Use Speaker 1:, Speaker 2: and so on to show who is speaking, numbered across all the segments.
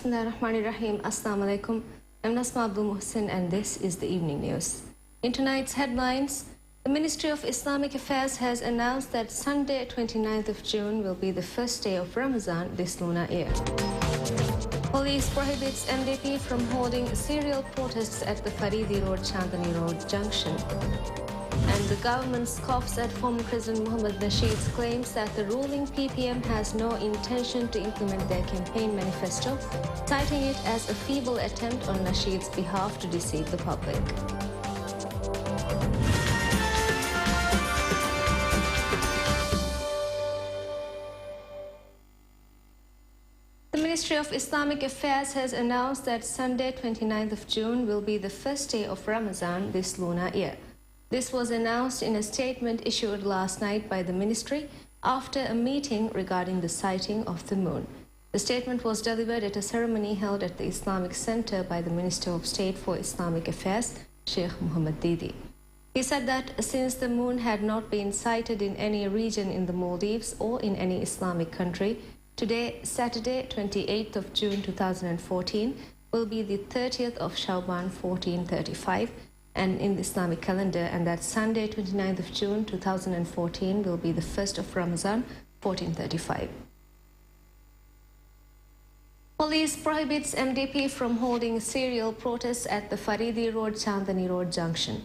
Speaker 1: Bismillahirrahmanirrahim. Assalamu alaikum. I'm Nasma Abdul Muhsin and this is the evening news. In tonight's headlines, the Ministry of Islamic Affairs has announced that Sunday 29th of June will be the first day of Ramadan this lunar year. Police prohibits MDP from holding serial protests at the Faridi Road, Chandani Road junction. And the government scoffs at former President Mohammad Nasheed's claims that the ruling PPM has no intention to implement their campaign manifesto, citing it as a feeble attempt on Nasheed's behalf to deceive the public. The Ministry of Islamic Affairs has announced that Sunday 29th of June will be the first day of Ramadan this lunar year. This was announced in a statement issued last night by the ministry after a meeting regarding the sighting of the moon. The statement was delivered at a ceremony held at the Islamic Center by the Minister of State for Islamic Affairs, Sheikh Muhammad Didi. He said that since the moon had not been sighted in any region in the Maldives or in any Islamic country, today, Saturday, 28th of June 2014, will be the 30th of Shawban 1435, and in the Islamic calendar, and that Sunday 29th of June 2014 will be the first of Ramadan 1435. Police prohibits MDP from holding serial protests at the Faridi Road, Chandani Road junction.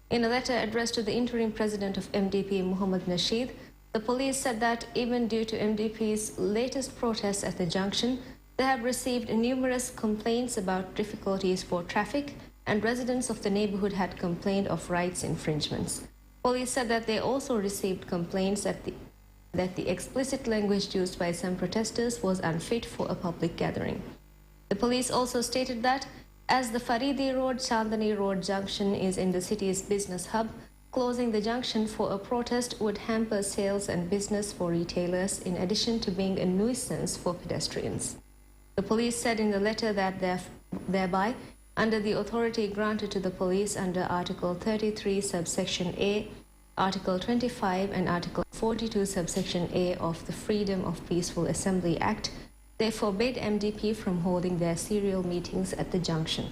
Speaker 1: In a letter addressed to the interim president of MDP, Mohammad Nasheed, the police said that even due to MDP's latest protests at the junction, they have received numerous complaints about difficulties for traffic, and residents of the neighborhood had complained of rights infringements. Police said that they also received complaints that the explicit language used by some protesters was unfit for a public gathering. The police also stated that as the Faridi Road, Chandani Road junction is in the city's business hub, closing the junction for a protest would hamper sales and business for retailers in addition to being a nuisance for pedestrians. The police said in the letter that thereby, under the authority granted to the police under Article 33 subsection A, Article 25 and Article 42 subsection A of the Freedom of Peaceful Assembly Act, they forbade MDP from holding their serial meetings at the junction.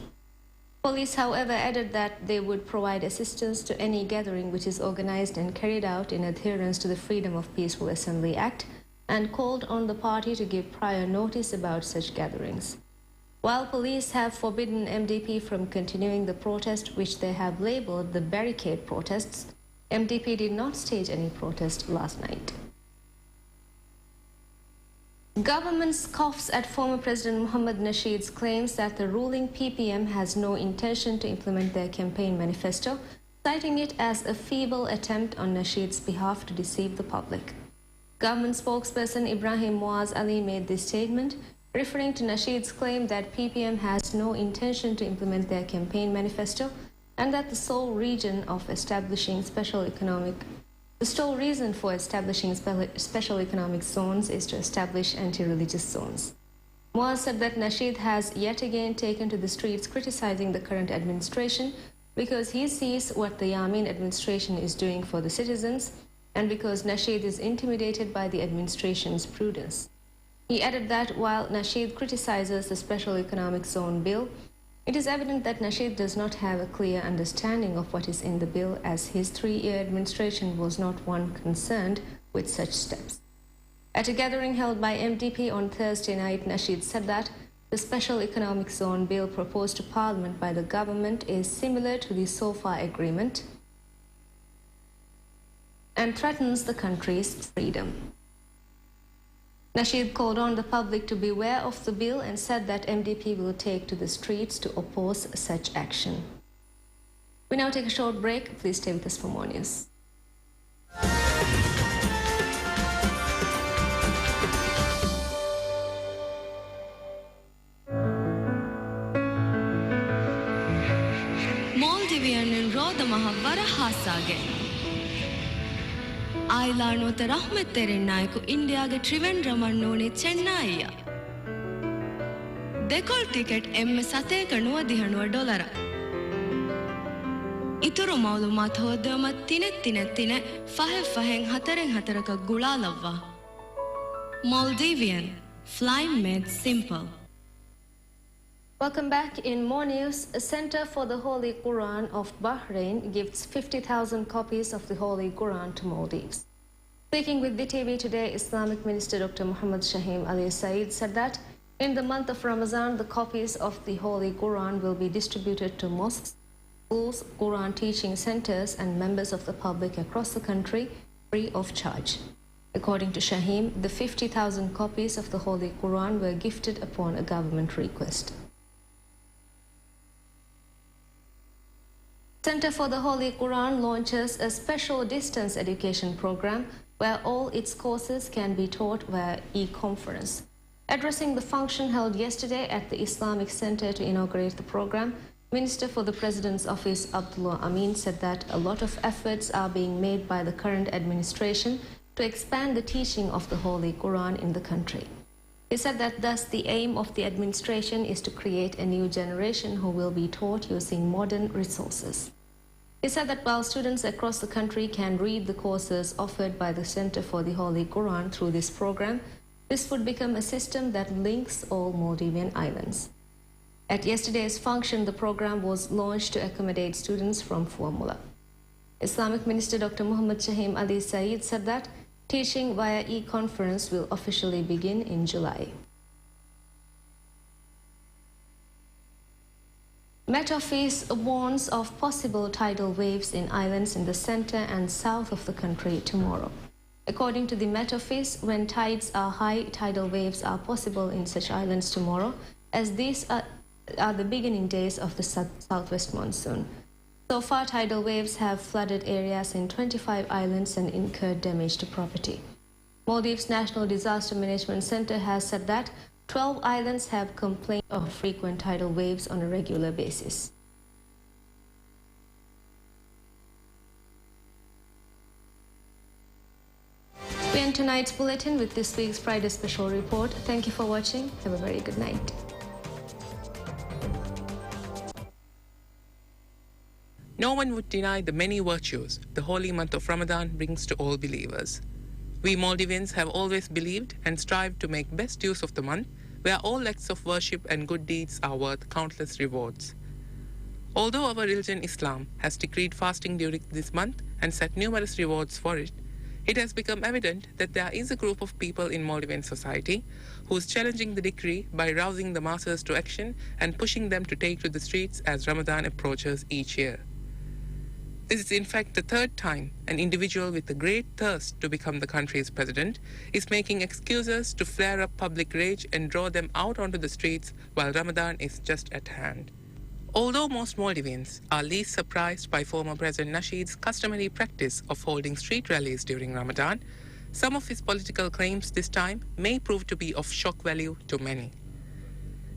Speaker 1: Police, however, added that they would provide assistance to any gathering which is organized and carried out in adherence to the Freedom of Peaceful Assembly Act, and called on the party to give prior notice about such gatherings. While police have forbidden MDP from continuing the protest, which they have labeled the barricade protests, MDP did not stage any protest last night. Government scoffs at former President Mohammad Nasheed's claims that the ruling PPM has no intention to implement their campaign manifesto, citing it as a feeble attempt on Nasheed's behalf to deceive the public. Government spokesperson Ibrahim Muaz Ali made this statement, referring to Nasheed's claim that PPM has no intention to implement their campaign manifesto and that the sole reason for establishing special economic zones is to establish anti-religious zones. Muaz said that Nasheed has yet again taken to the streets criticizing the current administration because he sees what the Yamin administration is doing for the citizens and because Nasheed is intimidated by the administration's prudence. He added that while Nasheed criticizes the Special Economic Zone bill, it is evident that Nasheed does not have a clear understanding of what is in the bill, as his 3-year administration was not one concerned with such steps. At a gathering held by MDP on Thursday night, Nasheed said that the Special Economic Zone bill proposed to Parliament by the government is similar to the SOFA agreement and threatens the country's freedom. Nasheed called on the public to beware of the bill and said that MDP will take to the streets to oppose such action. We now take a short break. Please stay with us for more news.
Speaker 2: Maldivian Roda Mahavara Hasage. Ailano te rahmet terinaiku India ge Trivandramannone Chennaiya. Dekol ticket M7 kanuwa dihanuwa $. Ituru maulumat hodama tine fahen hataraka gulalava. Maldivian, flying made simple.
Speaker 1: Welcome back. In more news, a Center for the Holy Quran of Bahrain gives 50,000 copies of the Holy Quran to Maldives. Speaking with DhiTV today, Islamic Minister Dr. Muhammad Shahim Ali Saeed said that in the month of Ramadan, the copies of the Holy Quran will be distributed to mosques, schools, Quran teaching centers, and members of the public across the country free of charge. According to Shahim, the 50,000 copies of the Holy Quran were gifted upon a government request. Center for the Holy Quran launches a special distance education program where all its courses can be taught via e-conference. Addressing the function held yesterday at the Islamic Center to inaugurate the program, Minister for the President's Office Abdullah Amin said that a lot of efforts are being made by the current administration to expand the teaching of the Holy Quran in the country. He said that thus the aim of the administration is to create a new generation who will be taught using modern resources. He said that while students across the country can read the courses offered by the Center for the Holy Quran through this program, this would become a system that links all Maldivian islands. At yesterday's function, the program was launched to accommodate students from Formula. Islamic Minister Dr. Muhammad Shahim Ali Saeed said that teaching via e-conference will officially begin in July. Met Office warns of possible tidal waves in islands in the center and south of the country tomorrow. According to the Met Office, when tides are high, tidal waves are possible in such islands tomorrow, as these are the beginning days of the southwest monsoon. So far, tidal waves have flooded areas in 25 islands and incurred damage to property. Maldives National Disaster Management Center has said that 12 islands have complained of frequent tidal waves on a regular basis. We end tonight's bulletin with this week's Friday special report. Thank you for watching. Have a very good night.
Speaker 3: No one would deny the many virtues the holy month of Ramadan brings to all believers. We Maldivians have always believed and strived to make best use of the month, where all acts of worship and good deeds are worth countless rewards. Although our religion Islam has decreed fasting during this month and set numerous rewards for it, it has become evident that there is a group of people in Maldivian society who is challenging the decree by rousing the masses to action and pushing them to take to the streets as Ramadan approaches each year. This is in fact the third time an individual with a great thirst to become the country's president is making excuses to flare up public rage and draw them out onto the streets while Ramadan is just at hand. Although most Maldivians are least surprised by former President Nasheed's customary practice of holding street rallies during Ramadan, some of his political claims this time may prove to be of shock value to many.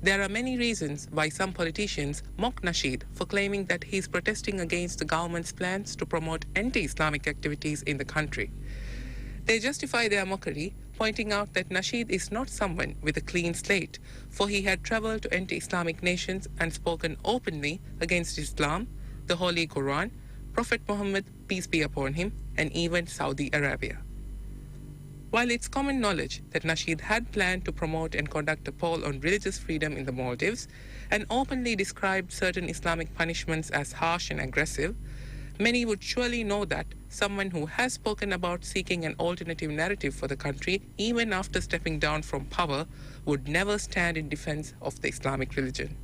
Speaker 3: There are many reasons why some politicians mock Nasheed for claiming that he is protesting against the government's plans to promote anti-Islamic activities in the country. They justify their mockery, pointing out that Nasheed is not someone with a clean slate, for he had traveled to anti-Islamic nations and spoken openly against Islam, the Holy Quran, Prophet Muhammad, peace be upon him, and even Saudi Arabia. While it's common knowledge that Nasheed had planned to promote and conduct a poll on religious freedom in the Maldives and openly described certain Islamic punishments as harsh and aggressive, many would surely know that someone who has spoken about seeking an alternative narrative for the country even after stepping down from power would never stand in defense of the Islamic religion.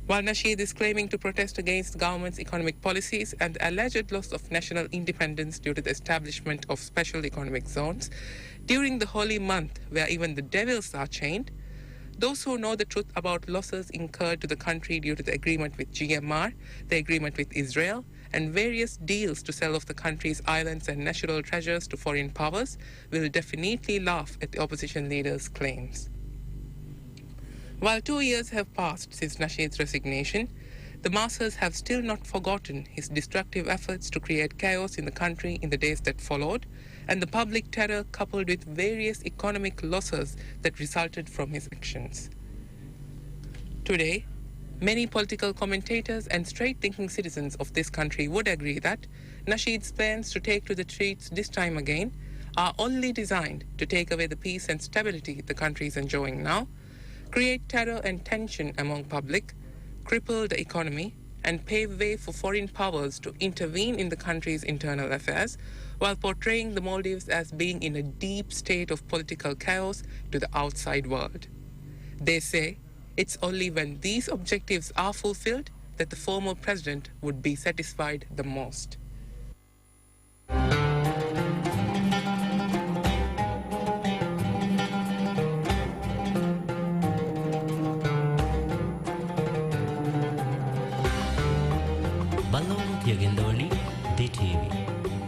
Speaker 3: While Nasheed is claiming to protest against the government's economic policies and the alleged loss of national independence due to the establishment of special economic zones during the holy month where even the devils are chained, those who know the truth about losses incurred to the country due to the agreement with GMR, the agreement with Israel, and various deals to sell off the country's islands and natural treasures to foreign powers will definitely laugh at the opposition leader's claims. While 2 years have passed since Nasheed's resignation, the masses have still not forgotten his destructive efforts to create chaos in the country in the days that followed, and the public terror coupled with various economic losses that resulted from his actions. Today, many political commentators and straight-thinking citizens of this country would agree that Nasheed's plans to take to the streets this time again are only designed to take away the peace and stability the country is enjoying now, create terror and tension among public, cripple the economy, and pave way for foreign powers to intervene in the country's internal affairs while portraying the Maldives as being in a deep state of political chaos to the outside world. They say it's only when these objectives are fulfilled that the former president would be satisfied the most.
Speaker 4: Balonu Tiagindoli, DhiTV.